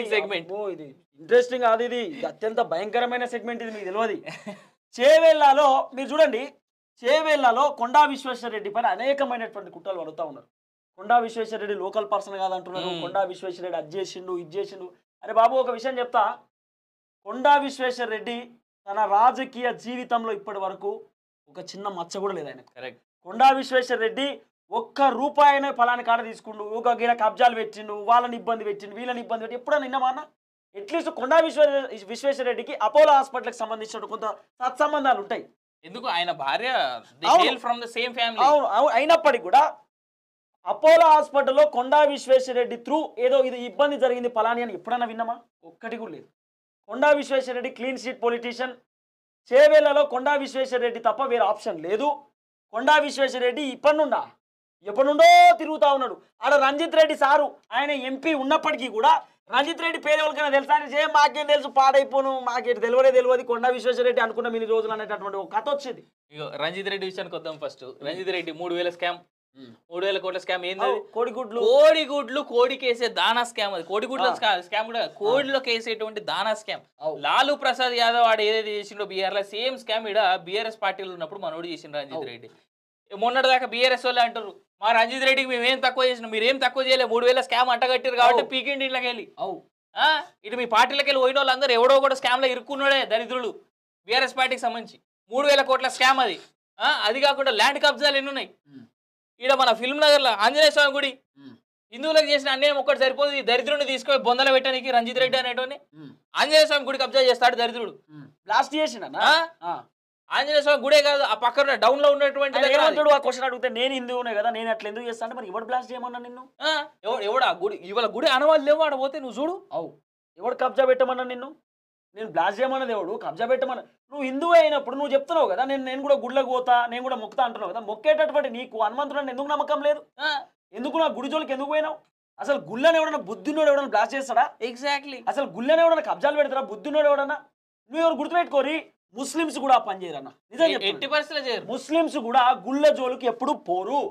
Interesting segment. ఇది interesting కాదు, ఇది అత్యంత భయంకరమైన సెగ్మెంట్, ఇది మీకు తెలియదు. చేవేళ్లలో మీరు చూడండి, చేవేళ్లలో కొండా విశ్వేశ్వర రెడ్డి పైన అనేకమైనటువంటి కుట్రలు పడుతూ ఉన్నారు. కొండా విశ్వేశ్వర రెడ్డి లోకల్ పర్సన్ కాదంటున్నారు, కొండా విశ్వేశ్వర రెడ్డి అది చేసిండు ఇది చేసిండు. అరే బాబు ఒక విషయం చెప్తా, కొండా విశ్వేశ్వర రెడ్డి తన రాజకీయ జీవితంలో ఇప్పటి వరకు ఒక చిన్న మచ్చ కూడా లేదు ఆయనకు. కరెక్ట్. కొండా విశ్వేశ్వర రెడ్డి ఒక్క రూపాయినే ఫలాని కాడ తీసుకుండు, ఒక గిడ కబ్జాలు పెట్టిండు, వాళ్ళని ఇబ్బంది పెట్టిండు, వీళ్ళని ఇబ్బంది పెట్టి ఎప్పుడైనా నిన్నమాన? అట్లీస్ట్ కొండా విశ్వేశ్వర రెడ్డికి అపోలో హాస్పిటల్కి సంబంధించిన కొంత సత్సంబంధాలు ఉంటాయి. ఎందుకు ఆయన భార్య ఫ్రమ్ ద సేమ్ ఫ్యామిలీ. అయినప్పటికీ కూడా అపోలో హాస్పిటల్లో కొండా విశ్వేశ్వర రెడ్డి త్రూ ఏదో ఇది ఇబ్బంది జరిగింది ఫలాని అని ఎప్పుడైనా విన్నామా? ఒక్కటి కూడా లేదు. Konda Vishweshwar Reddy clean sheet politician. చేవేళ్లలో కొండా విశ్వేశ్వర రెడ్డి తప్ప వేరే ఆప్షన్ లేదు. కొండా విశ్వేశ్వర రెడ్డి ఎప్పటి నుండో తిరుగుతూ ఉన్నాడు. ఆడ రంజిత్ రెడ్డి సారు ఆయన ఎంపీ ఉన్నప్పటికీ కూడా రంజిత్ రెడ్డి పేరు ఎవరికైనా తెలుసా అని మాకేం తెలుసు, పాడైపోను, మాకేంటి తెలియదు కొండా విశ్వేశ్వర రెడ్డి అనుకున్నాం ఇన్ని రోజులు అనేటటువంటి ఒక కథ వచ్చింది. రంజిత్ రెడ్డి విషయానికి వద్దాం. ఫస్ట్ రంజిత్ రెడ్డి 3,000 స్కామ్, 3,000 కోట్ల స్కామ్. ఏంది? కోడిగుడ్లు కోడికేసే దానా స్కామ్. అది కోడిగుడ్ల స్కామ్ కూడా, కోడిలో కేసేటువంటి దానా స్కామ్. లాలూ ప్రసాద్ యాదవ్ ఆడ ఏదైతే చేసిండో బీఆర్ లో సేమ్ స్కామ్ ఈడ బీఆర్ఎస్ పార్టీలో ఉన్నప్పుడు మనోడు చేసిండు రంజిత్ రెడ్డి. మొన్నటి దాకా బీఆర్ఎస్ వాళ్ళు అంటారు మా రంజిత్ రెడ్డికి మేము ఏం తక్కువ చేసినాం, మీరు ఏం తక్కువ చేయలేదు, 3,000 స్కామ్ అంటగట్టారు కాబట్టి పీకిండి ఇంట్లోకి వెళ్ళి. ఇటు మీ పార్టీలోకి వెళ్ళి పోయిన వాళ్ళందరూ ఎవడో కూడా స్కామ్ లో ఇరుక్కున్నాడే దరిద్రులు. బీఆర్ఎస్ పార్టీకి సంబంధించి 3,000 కోట్ల స్కామ్ అది. అది కాకుండా ల్యాండ్ కబ్జాలు ఎన్ని ఉన్నాయి ఈడ మన ఫిల్మ్ నగర్ లో. ఆంజనేయ స్వామి గుడి హిందువులకు చేసిన అన్యాయం ఒక్కటి సరిపోదు, ఈ దరిద్రుడిని తీసుకొని బొందల పెట్టడానికి రంజిత్ రెడ్డి అనేటోని ఆంజనేయ స్వామి గుడి కబ్జా చేస్తాడు దరిద్రుడు. బ్లాస్ట్ చేసిన ఆంజనేయ స్వామి గుడే కాదు, ఆ పక్కన డౌన్ లో ఉన్నటువంటి ఆ క్వశ్చన్ అడిగితే నేను హిందువునే కదా, నేను అట్లా ఎందుకు చేస్తాను, మరి ఎవడు బ్లాస్ట్ చేయమన్నా నిన్ను? ఎవడా గుడి ఇవాళ గుడి అనవాళ్ళు లేవు ఆడ పోతే నువ్వు చూడు. ఎవడు కబ్జా పెట్టమన్నా నిన్ను? నేను బ్లాస్ట్ చేయమన్నది ఎవడు? కబ్జా పెట్టమన్నా. నువ్వు హిందువు అయినప్పుడు నువ్వు చెప్తున్నావు కదా నేను కూడా గుళ్ళకు పోతా, నేను కూడా మొక్కుతా అంటున్నావు కదా. మొక్కేటటువంటి నీకు హనుమంతుడు ఎందుకు నమ్మకం లేదు? ఎందుకు నా గుడి జోలికి ఎందుకు పోయినావు? అసలు గుళ్ళని ఎవడన్నా బుద్ధినోడు ఎవడన్నా బ్లాస్ట్ చేస్తాడా? ఎగ్జాక్ట్లీ. అసలు గుళ్ళని ఎవడన్నా కబ్జాలు పెడతారా? బుద్ధినోడు ఎవడన్నా? నువ్వు ఎవరు గుర్తుపెట్టుకోరి, ముస్లిమ్స్ కూడా పని చేయరన్న. నిజంగా ముస్లిమ్స్ కూడా గుళ్ళ జోలికి ఎప్పుడు పోరు.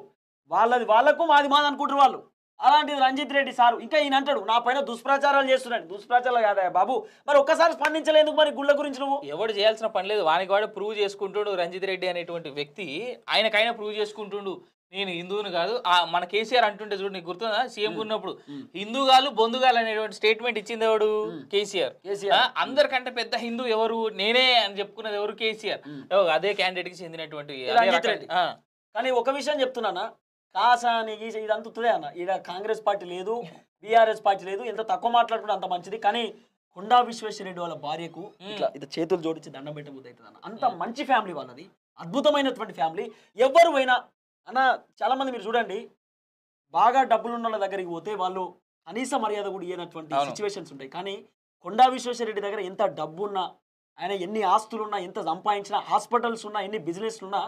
వాళ్ళకు మాది అనుకుంటారు వాళ్ళు. అలాంటిది రంజిత్ రెడ్డి సారు ఇంకా ఈయన అంటాడు నా పైన దుష్ప్రచారాలు చేస్తున్నాడు. దుష్ప్రచారాలు కాదా బాబు? మరి ఒక్కసారి స్పందించలేందుకు మరి గుళ్ళ గురించి? నువ్వు ఎవడు చేయాల్సిన పని లేదు, వానికి వాడు ప్రూవ్ చేసుకుంటుండు. రంజిత్ రెడ్డి అనేటువంటి వ్యక్తి ఆయనకైనా ప్రూవ్ చేసుకుంటుండు నేను హిందువుని కాదు. మన కేసీఆర్ అంటుంటే చూడు, నీకు గుర్తుందా సీఎం ఉన్నప్పుడు హిందూగాలు బొందుగాలు అనేటువంటి స్టేట్మెంట్ ఇచ్చింది ఎవడు? కేసీఆర్. అందరికంటే పెద్ద హిందూ ఎవరు? నేనే అని చెప్పుకున్నది ఎవరు? కేసీఆర్. అదే క్యాండిడేట్ కి చెందినటువంటి రంజిత్ రెడ్డి. కానీ ఒక విషయం చెప్తున్నానా, కాసానికి ఇదంతా తుదే అన్న. ఈడ కాంగ్రెస్ పార్టీ లేదు, బీఆర్ఎస్ పార్టీ లేదు, ఎంత తక్కువ మాట్లాడుకుంటే అంత మంచిది. కానీ కొండా విశ్వేశ్వర రెడ్డి వాళ్ళ భార్యకు ఇట్లా ఇది చేతులు జోడించి దండం పెట్టబోతుంది అవుతుంది అన్న. అంత మంచి ఫ్యామిలీ వాళ్ళది, అద్భుతమైనటువంటి ఫ్యామిలీ. ఎవరు పోయినా అన్న చాలా మంది మీరు చూడండి, బాగా డబ్బులున్న వాళ్ళ దగ్గరికి పోతే వాళ్ళు కనీస మర్యాద కూడా ఇయ్యనటువంటి సిచ్యువేషన్స్ ఉంటాయి. కానీ కొండా విశ్వేశ్వర రెడ్డి దగ్గర ఎంత డబ్బు ఉన్నా, ఆయన ఎన్ని ఆస్తులున్నా, ఎంత సంపాదించినా, హాస్పిటల్స్ ఉన్నా, ఎన్ని బిజినెస్లు ఉన్నా,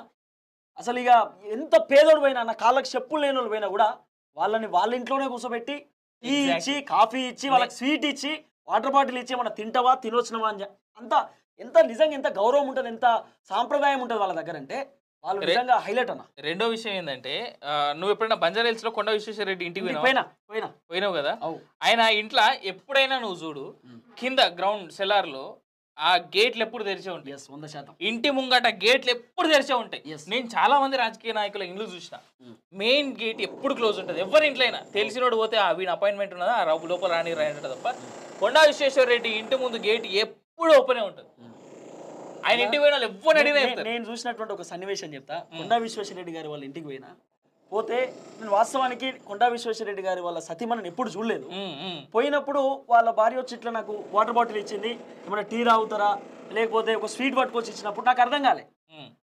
అసలు ఇక ఎంత పేదోడు పోయినా అన్న, కాళ్ళకి చెప్పులు లేని వాళ్ళు పోయినా కూడా వాళ్ళని వాళ్ళ ఇంట్లోనే కూర్చోబెట్టి టీ ఇచ్చి, కాఫీ ఇచ్చి, వాళ్ళకి స్వీట్ ఇచ్చి, వాటర్ బాటిల్ ఇచ్చి ఏమన్నా తింటావా తినొచ్చినవా అని అంత ఎంత నిజంగా ఎంత గౌరవం ఉంటుంది, ఎంత సాంప్రదాయం ఉంటుంది వాళ్ళ దగ్గర అంటే వాళ్ళు నిజంగా హైలైట్ అన్న. రెండో విషయం ఏంటంటే, నువ్వు ఎప్పుడైనా బంజారా హిల్స్ లో కొండా విశ్వేశ్వర రెడ్డి ఇంటికి పోయినావు కదా, ఆయన ఇంట్లో ఎప్పుడైనా నువ్వు చూడు కింద గ్రౌండ్ సెల్లార్ లో ఆ గేట్లు ఎప్పుడు తెరిచే ఉంటాయి. 100%. ఇంటి ముంగట గేట్లు ఎప్పుడు తెరిచే ఉంటాయి. నేను చాలా మంది రాజకీయ నాయకుల ఇండ్లు చూసిన, మెయిన్ గేట్ ఎప్పుడు క్లోజ్ ఉంటుంది. ఎవరి ఇంట్లో అయినా తెలిసినోడు పోతే వీని అపాయింట్మెంట్ ఉన్నదా ఆ లోపల రాని తప్ప కొండా విశ్వేశ్వర రెడ్డి ఇంటి ముందు గేట్ ఎప్పుడు ఓపెనే ఉంటుంది. ఆయన ఇంటికి పోయిన వాళ్ళు ఎవరు అడిగినా నేను చూసినటువంటి ఒక సన్నివేశం చెప్తా. కొండా విశ్వేశ్వర రెడ్డి గారి వాళ్ళ ఇంటికి పోతే నేను వాస్తవానికి కొండా విశ్వేశ్వర రెడ్డి గారి వాళ్ళ సతీమణిని ఎప్పుడు చూడలేదు. పోయినప్పుడు వాళ్ళ భార్య వచ్చి ఇట్లా నాకు వాటర్ బాటిల్ ఇచ్చింది, ఏమైనా టీ తాగుతారా లేకపోతే ఒక స్వీట్ పట్టుకొచ్చి ఇచ్చినప్పుడు నాకు అర్థం కాలే.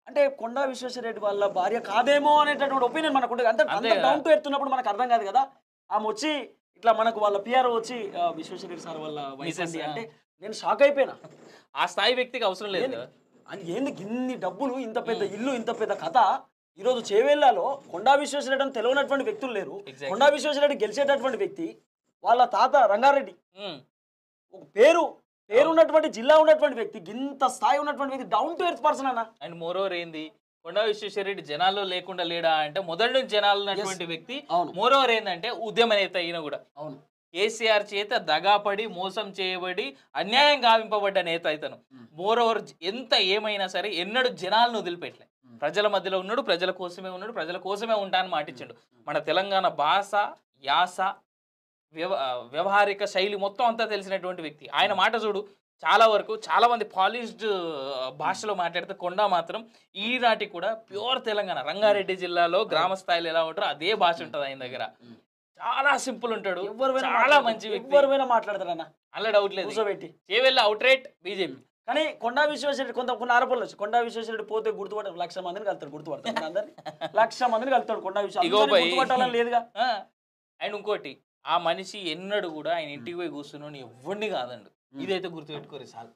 అంటే కొండా విశ్వేశ్వర రెడ్డి వాళ్ళ భార్య కాదేమో అనేటటువంటి ఒపీనియన్ మనకు ఉంటుంది. అంత డౌన్ టు ఎర్త్ ఉన్నప్పుడు మనకు అర్థం కాదు కదా. ఆమె వచ్చి ఇట్లా మనకు వాళ్ళ పిఆర్ వచ్చి విశ్వేశ్వర రెడ్డి సార్ వాళ్ళ వైఫ్ అంటే నేను షాక్ అయిపోయినా. ఆ స్థాయి వ్యక్తికి అవసరం లేదు. ఏంది ఇన్ని డబ్బులు, ఇంత పెద్ద ఇల్లు, ఇంత పెద్ద కథ. ఈరోజు చేవేళ్లలో కొండా విశ్వేశ్వర రెడ్డి అని తెలియనటువంటి వ్యక్తులు లేరు. కొండా విశ్వేశ్వర రెడ్డి గెలిచేటటువంటి వ్యక్తి వాళ్ళ తాత రంగారెడ్డి, ఒక పేరున్నటువంటి జిల్లా ఉన్నటువంటి వ్యక్తి, ఇంత స్థాయి ఉన్నటువంటి వ్యక్తి, డౌన్ టు ఎర్త్ పర్సన్ అన్న. అండ్ మోర్ ఓవర్ ఏంది, కొండా విశ్వేశ్వర రెడ్డి జనాల్లో లేకుండా లేడా అంటే మొదటి నుంచి జనాలు ఉన్నటువంటి వ్యక్తి. మోర్ ఓవర్ ఏంటంటే ఉద్యమ నేత అయినా కూడా. అవును, కేసీఆర్ చేత దగాపడి మోసం చేయబడి అన్యాయం గావింపబడ్డ నేత ఇతను. మోరోవర్ ఎంత ఏమైనా సరే ఎన్నడూ జనాలను వదిలిపెట్టలే. ప్రజల మధ్యలో ఉన్నాడు, ప్రజల కోసమే ఉన్నాడు, ప్రజల కోసమే ఉంటానని మాటిచ్చాడు. మన తెలంగాణ భాష, యాస, వ్యవహారిక శైలి మొత్తం అంతా తెలిసినటువంటి వ్యక్తి. ఆయన మాట చూడు, చాలా వరకు చాలా మంది పాలిష్డ్ భాషలో మాట్లాడితే కొండా మాత్రం ఈనాటికి కూడా ప్యూర్ తెలంగాణ. రంగారెడ్డి జిల్లాలో గ్రామ స్థాయిలో ఎలా ఉంటారో అదే భాష ఉంటుంది ఆయన దగ్గర. చాలా సింపుల్ ఉంటాడు, చాలా మంచి వ్యక్తి. ఎవరైనా మాట్లాడతారన్న, అలా డౌట్ లేదు. Chevella out right BJP. కానీ కొండా విశ్వేశ్వరరెడ్డి కొన్ని ఆరోపణలు వచ్చి కొండా విశ్వేశ్వరరెడ్డి పోతే గుర్తుపట్టాడు, 1,00,000 మందిని కలుతాడు, గుర్తుపడతాడు అందరినీ, 1,00,000 మందిని కలుతాడు కొండా విశ్వేశ్వరరెడ్డి, గుర్తుపట్టాలని లేదుగా. అండ్ ఇంకోటి, ఆ మనిషి ఎన్నడు కూడా ఆయన ఇంటికి పోయి కూర్చున్నాడు ఎవరిని కాదండు. ఇదైతే గుర్తుపెట్టుకోరు చాలు.